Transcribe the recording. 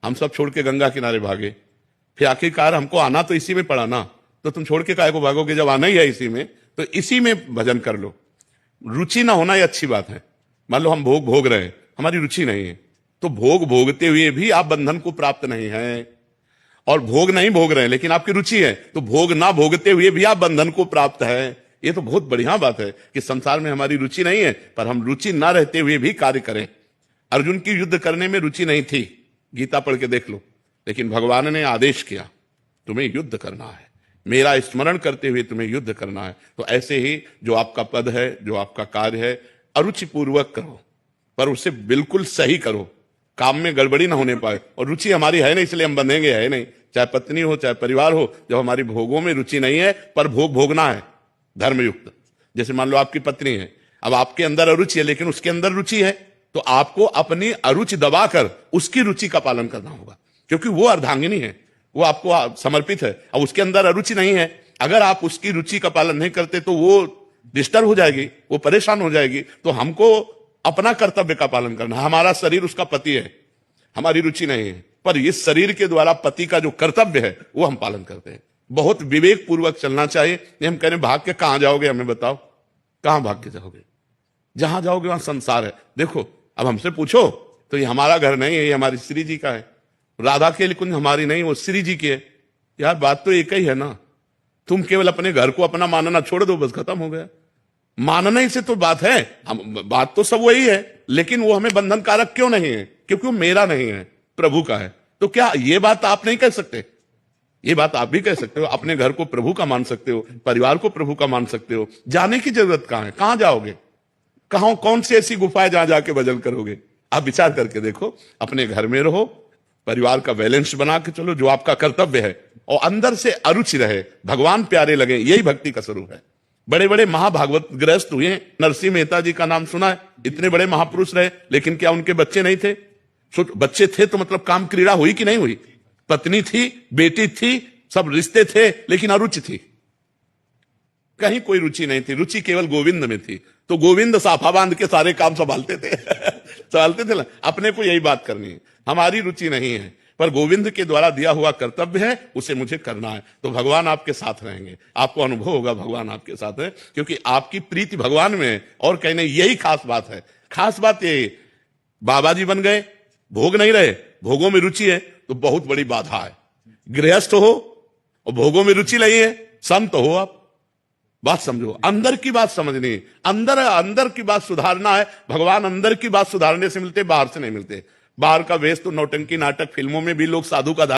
हम सब छोड़ के गंगा किनारे भागे, फिर आखिरकार हमको आना तो इसी में पड़ा ना, तो तुम छोड़ के काहे को भागोगे जब आना ही है इसी में, तो इसी में भजन कर लो। रुचि ना होना ये अच्छी बात है। मान लो हम भोग भोग रहे हैं, हमारी रुचि नहीं है, तो भोग भोगते हुए भी आप बंधन को प्राप्त नहीं है, और भोग नहीं भोग रहे हैं लेकिन आपकी रुचि है, तो भोग ना भोगते हुए भी आप बंधन को प्राप्त है। ये तो बहुत बढ़िया बात है कि संसार में हमारी रुचि नहीं है, पर हम रुचि ना रहते हुए भी कार्य करें। अर्जुन की युद्ध करने में रुचि नहीं थी, गीता पढ़ के देख लो, लेकिन भगवान ने आदेश किया तुम्हें युद्ध करना है, मेरा स्मरण करते हुए तुम्हें युद्ध करना है। तो ऐसे ही जो आपका पद है, जो आपका कार्य है, अरुचिपूर्वक करो, पर उसे बिल्कुल सही करो, काम में गड़बड़ी ना होने पाए। और रुचि हमारी है नहीं, इसलिए हम बंधेंगे है नहीं, चाहे पत्नी हो चाहे परिवार हो। जब हमारी भोगों में रुचि नहीं है, पर भोग भोगना है धर्मयुक्त। जैसे मान लो आपकी पत्नी है, अब आपके अंदर अरुचि है लेकिन उसके अंदर रुचि है, तो आपको अपनी अरुचि दबाकर उसकी रुचि का पालन करना होगा, क्योंकि वो अर्धांगिनी है, वो आपको समर्पित है। अब उसके अंदर अरुचि नहीं है, अगर आप उसकी रुचि का पालन नहीं करते तो वो डिस्टर्ब हो जाएगी, वो परेशान हो जाएगी। तो हमको अपना कर्तव्य का पालन करना है। हमारा शरीर उसका पति है, हमारी रुचि नहीं है, पर इस शरीर के द्वारा पति का जो कर्तव्य है वो हम पालन करते हैं। बहुत विवेक पूर्वक चलना चाहिए। नहीं हम कह रहे भाग के कहां जाओगे, हमें बताओ कहां भाग के जाओगे? जहां जाओगे वहां संसार है। देखो अब हमसे पूछो तो ये हमारा घर नहीं है, ये हमारी श्री जी का है। राधा के कुंज हमारी नहीं, वो श्री जी की है। यार बात तो एक ही है ना, तुम केवल अपने घर को अपना मानना छोड़ दो, बस खत्म हो गया। मानने से तो बात है, हम बात तो सब वही है, लेकिन वो हमें बंधन कारक क्यों नहीं है? क्योंकि वो मेरा नहीं है, प्रभु का है। तो क्या ये बात आप नहीं कह सकते? ये बात आप भी कह सकते हो, अपने घर को प्रभु का मान सकते हो, परिवार को प्रभु का मान सकते हो। जाने की जरूरत कहां है? कहां जाओगे? कहां कौन सी ऐसी गुफा है जहां जाके भजन करोगे? आप विचार करके देखो। अपने घर में रहो, परिवार का बैलेंस बना के चलो, जो आपका कर्तव्य है, और अंदर से अरुचि रहे, भगवान प्यारे लगे, यही भक्ति का स्वरूप है। बड़े बड़े महाभागवत गृहस्थ हुए, नरसिंह मेहता जी का नाम सुना है, इतने बड़े महापुरुष रहे, लेकिन क्या उनके बच्चे नहीं थे? बच्चे थे तो मतलब काम क्रीड़ा हुई कि नहीं हुई? पत्नी थी, बेटी थी, सब रिश्ते थे, लेकिन अरुचि थी, कहीं कोई रुचि नहीं थी। रुचि केवल गोविंद में थी, तो गोविंद साफा बांध के सारे काम संभालते थे संभालते थे ना। अपने को यही बात करनी है, हमारी रुचि नहीं है, पर गोविंद के द्वारा दिया हुआ कर्तव्य है, उसे मुझे करना है। तो भगवान आपके साथ रहेंगे, आपको अनुभव होगा भगवान आपके साथ है, क्योंकि आपकी प्रीति भगवान में है। और कहने यही खास बात है। खास बात ये, बाबा जी बन गए, भोग नहीं रहे, भोगों में रुचि है, तो बहुत बड़ी बाधा है। गृहस्थ हो और भोगों में रुचि नहीं है, संत हो आप। बात समझो, अंदर की बात समझनी, अंदर की बात सुधारना है। भगवान अंदर की बात सुधारने से मिलते, बाहर से नहीं मिलते। बाहर का वेश तो नौटंकी नाटक फिल्मों में भी लोग साधु का